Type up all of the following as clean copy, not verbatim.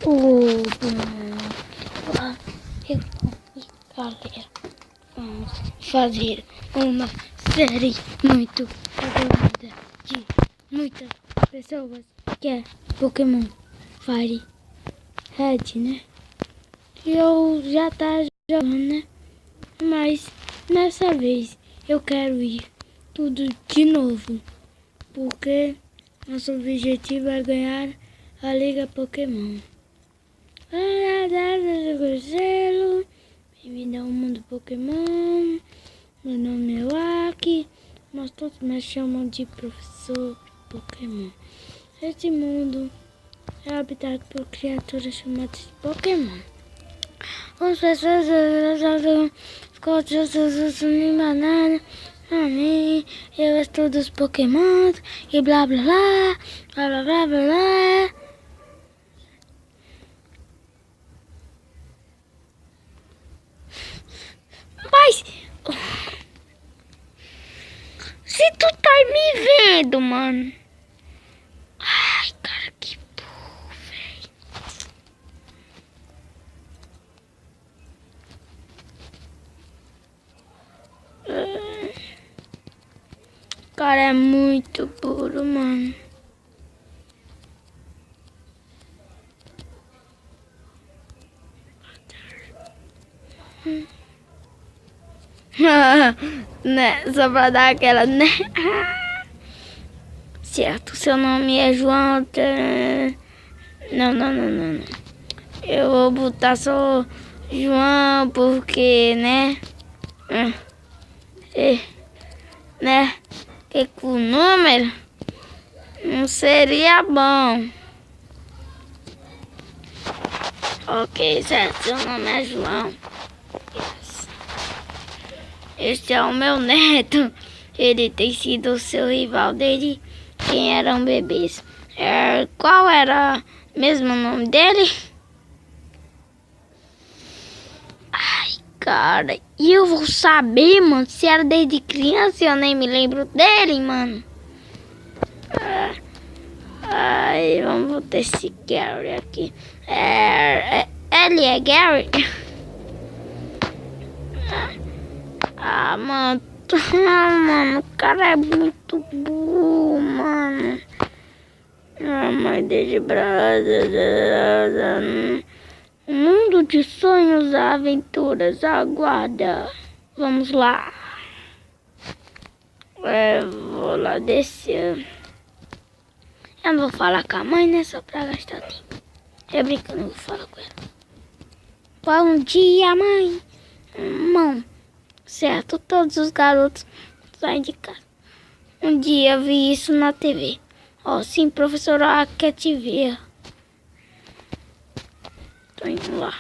O eu e galera, vamos fazer uma série muito aguardada de muitas pessoas que é Pokémon Fire Red, né? E eu já tá jogando, né? Mas nessa vez eu quero ir tudo de novo, porque nosso objetivo é ganhar a Liga Pokémon. Bem-vindo ao mundo Pokémon. Meu nome é Aki, mas todos me chamam de professor Pokémon. Este mundo é habitado por criaturas chamadas de Pokémon. As pessoas me banana, eu estudo os Pokémon e blá blá blá, blá blá blá blá. Mas se tu tá me vendo, mano. Ai, cara, que burro, velho. Cara, é muito burro, mano. Né? Só pra dar aquela, né? Certo, seu nome é João. Não. Eu vou botar só João porque, né? Né? Que com o número não seria bom. Ok, certo, seu nome é João. Este é o meu neto. Ele tem sido o seu rival desde que eram bebês. Qual era mesmo o nome dele? Ai, cara, e eu vou saber, mano, se era desde criança, eu nem me lembro dele, mano. Ai, vamos botar esse Gary aqui. Ele é Gary? Mano, o cara é muito burro, mano. Mãe de brasa. Mundo de sonhos e aventuras aguarda. Vamos lá. Vou lá descer. Eu não vou falar com a mãe, né? Só pra gastar tempo. É brincando, eu vou falar com ela. Bom dia, mãe. Mão. Certo, todos os garotos saem de casa. Um dia vi isso na TV. Sim, professora, quer te ver. Tô indo lá.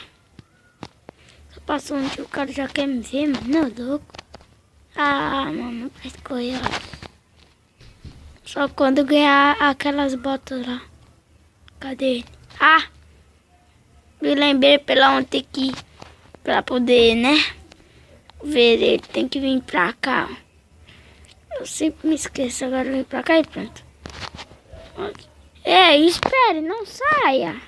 Tô passando que o cara já quer me ver, mano. Não, louco. Mano, pra escolher. Só quando ganhar aquelas botas lá. Cadê ele? Me lembrei pela ontem aqui. Pra poder, né? Ver ele, tem que vir pra cá. Eu sempre me esqueço, agora vem pra cá e pronto. Espere, não saia.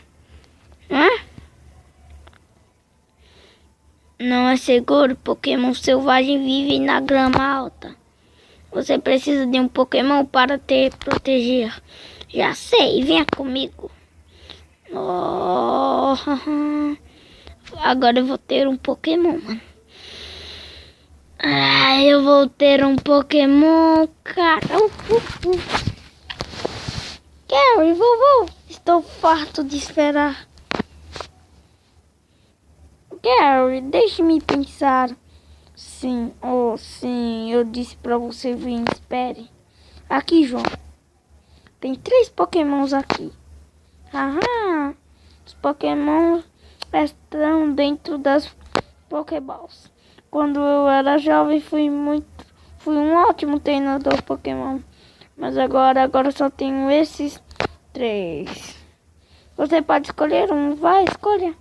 Não é seguro, Pokémon selvagem vive na grama alta. Você precisa de um Pokémon para te proteger. Já sei, venha comigo. Agora eu vou ter um Pokémon, mano. Eu vou ter um Pokémon, cara. Gary, vovô, estou farto de esperar. Gary, deixe-me pensar. Sim, sim, eu disse pra você vir, espere. Aqui, João. Tem 3 Pokémons aqui. Os Pokémons estão dentro das Pokéballs. Quando eu era jovem, fui um ótimo treinador Pokémon. Mas agora só tenho esses 3. Você pode escolher um, vai, escolha.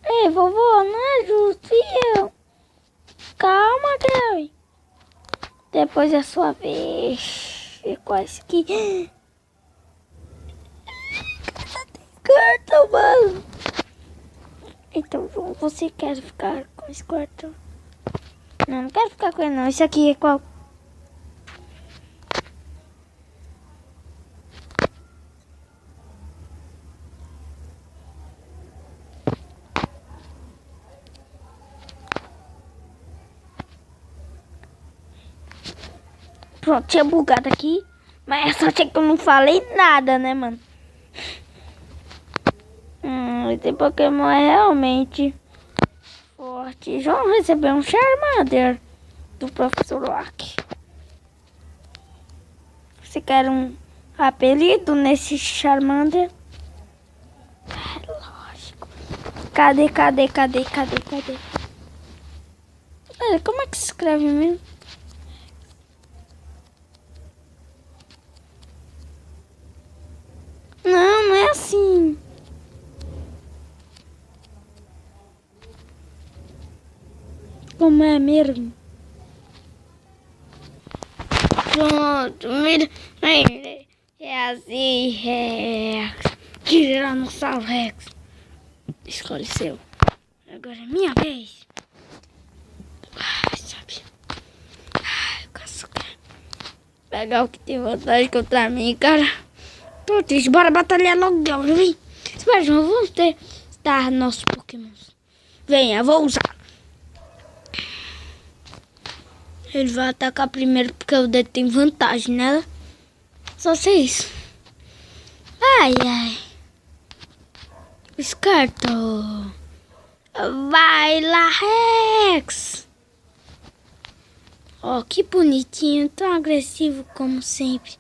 Ei, vovô, não é justo, e eu? Calma, Gary. Depois é a sua vez. Quase que... Squirtle, mano. Então, João, você quer ficar com o Squirtle? Não, não quero ficar com ele, não. Esse aqui é qual? Pronto, tinha bugado aqui. Mas só que eu não falei nada, né, mano? Esse Pokémon é realmente forte. João recebeu um Charmander do Professor Oak. Você quer um apelido nesse Charmander? É lógico. Cadê? Olha, como é que se escreve mesmo? Não, não é assim. Como é mesmo? Pronto, mira. É assim, Rex. Tiranossauro Rex. Escolhe seu. Agora é minha vez. Ai, sabe? Ai, eu caço. Pegar o que tem vantagem contra mim, cara. Tô triste, bora batalhar logo, vem. Espera, João, vamos testar nossos Pokémons. Venha, vou usar. Ele vai atacar primeiro porque o dedo tem vantagem, né? Só sei isso. Ai. Squirtle. Vai lá, Rex. Ó, que bonitinho, tão agressivo como sempre.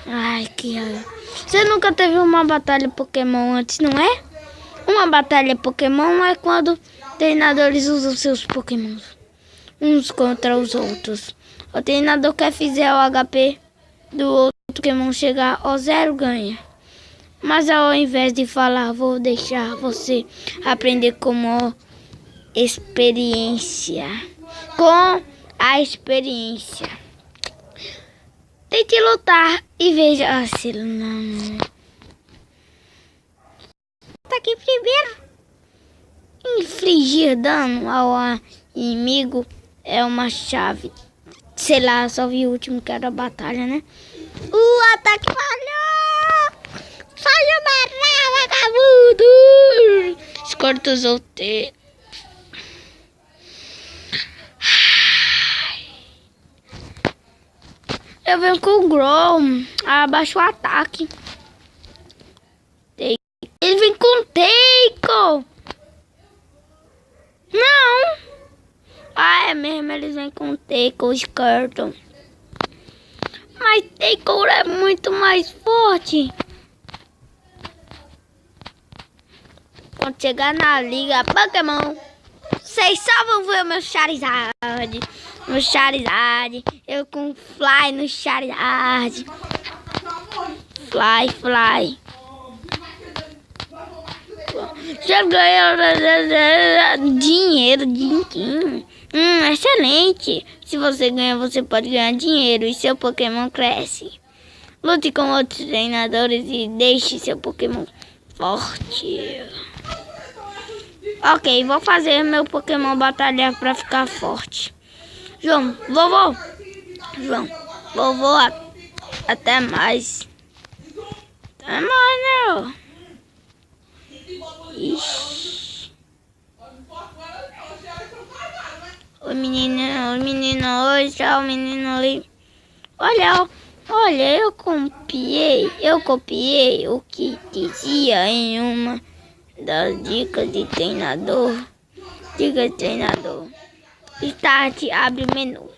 Ai, que raiva. Você nunca teve uma batalha Pokémon antes, não é? Uma batalha Pokémon é quando treinadores usam seus Pokémons uns contra os outros. O treinador que fizer o HP do outro Pokémon chegar ao 0 ganha. Mas ao invés de falar, vou deixar você aprender como experiência. Com a experiência. Tente lutar e veja se não. Tá aqui primeiro. Infligir dano ao inimigo é uma chave. Sei lá, só vi o último que era a batalha, né? O ataque falhou! Falhou barra, vagabundo! Escorta os outros. Eu venho com o Growl. Abaixa o ataque. Ele vem com Taiko. Não. Ah, é mesmo. Eles vêm com Taiko, Squirtle. Mas Taiko é muito mais forte. Quando chegar na Liga Pokémon, vocês só vão ver o meu Charizard. Eu com Fly no Charizard. Fly. Já ganhou dinheiro, dinquinho. Excelente. Se você ganha, você pode ganhar dinheiro e seu Pokémon cresce. Lute com outros treinadores e deixe seu Pokémon forte. Ok, vou fazer meu Pokémon batalhar pra ficar forte. João, vovô. Até mais. Até mais, né? Ixi. Oi, menino, oi, tchau, menino, oi. Olha, eu copiei o que dizia em uma das dicas de treinador. Start, abre o menu.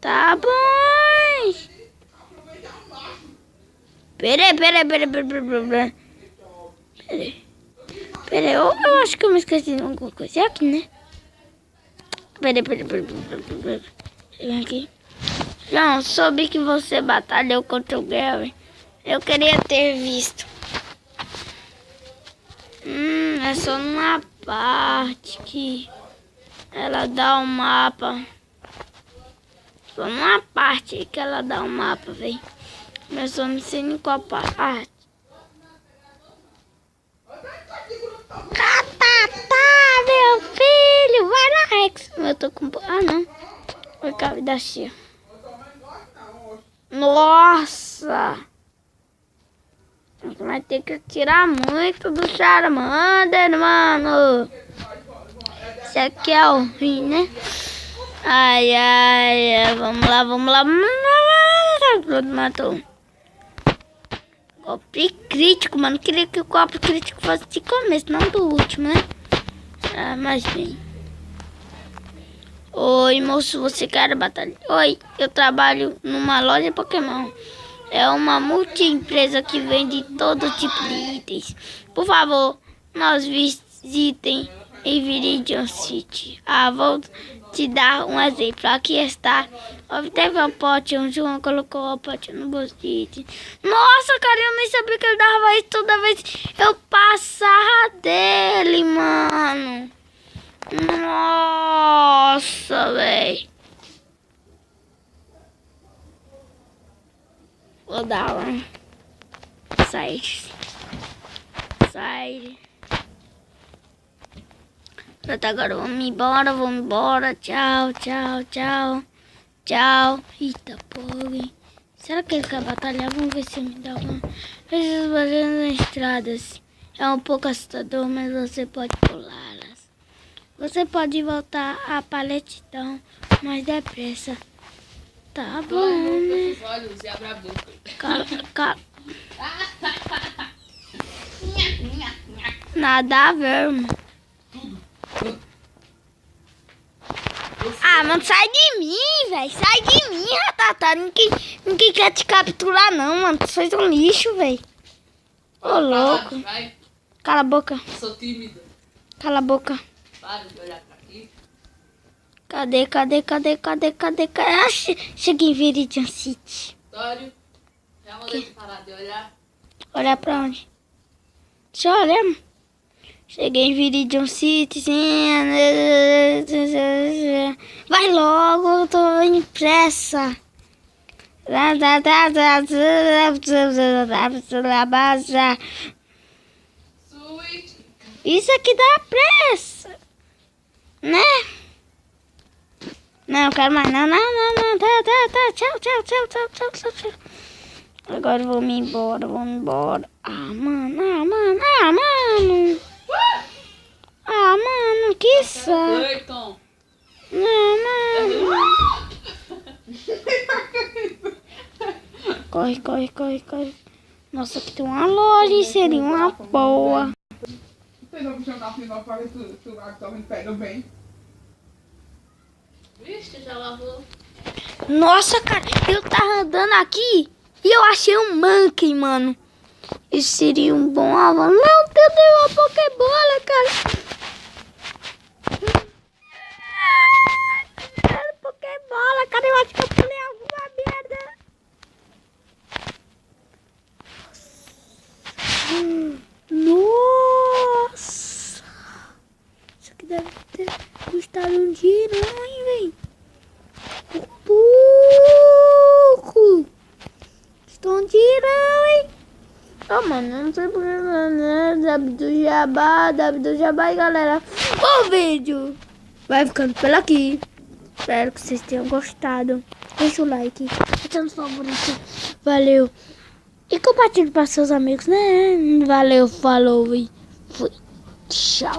Tá bom. Peraí, eu acho que eu me esqueci de alguma coisa aqui, né? Peraí. Vem aqui. Não, soube que você batalhou contra o Gary. Eu queria ter visto. É só numa parte que ela dá o mapa. Só numa parte que ela dá o mapa, velho. Mas eu não sei em qual parte. Eu tô com... Ah, não. Foi cabo da chia. Nossa! Vai ter que tirar muito do Charmander, mano. Esse aqui é o fim, né? Ai, ai, vamos lá, vamos lá. Pronto, matou. Golpe crítico, mano. Queria que o golpe crítico fosse de começo, não do último, né? Ah, mas bem. Oi, moço, você quer batalha? Oi, eu trabalho numa loja Pokémon. É uma multi-empresa que vende todo tipo de itens. Por favor, nos visitem em Viridian City. Ah, vou te dar um exemplo. Aqui está. Teve um pote, o João colocou o pote no bolso de item. Nossa, cara, eu nem sabia que ele dava isso toda vez. Eu passava dele, mano. Nossa, velho. Vou dar um. Sai. Sai. Pronto, agora vamos embora, vamos embora. Tchau, tchau, tchau. Tchau. Eita, porra. Será que ele quer batalhar? Vamos ver se me dá uma. Essas barreiras nas estradas. É um pouco assustador, mas você pode pulá-las. Você pode voltar a paletidão mais depressa. Tá bom, né? Cala. Nada a ver, mano. Ah, mano, sai de mim, velho. Sai de mim, Ratatá. Ninguém quer te capturar, não, mano. Tu fez um lixo, velho. Ô, louco. Cala a boca. Sou tímida. Cala a boca. Para de olhar pra aqui. Cadê? Ah, cheguei em Viridian City. Tório, já mandei tu parar de olhar. Olhar pra onde? Deixa eu olhar. Cheguei em Viridian City, sim. Vai logo, eu tô em pressa. Sweet. Isso aqui dá pressa, né? Não, quero mais. Não. Tá. Tchau. Agora eu vou me embora, Ah, mano. Ah, mano, que saco. Cleiton. Não, mano. Corre. Nossa, aqui tem uma loja e seria uma boa. Vocês vão jogar o negócio pra ver se o água pega bem. Vixe, já lavou. Nossa, cara, eu tava andando aqui e eu achei um monkey, mano. Isso seria um bom avanço. Meu Deus, deu uma Pokébola, cara. Pokébola, cara, eu acho que eu pulei alguma merda. Nossa. Isso aqui deve ter custado um dinheiro, hein, velho. Pouco. Estou um dinheirão, hein. Ah, mano, não sei porque, né? W do Jabá, e galera, o vídeo vai ficando por aqui. Espero que vocês tenham gostado. Deixa o like, deixa no favorito. Valeu. E compartilhe para seus amigos, né? Valeu, falou e fui. Tchau.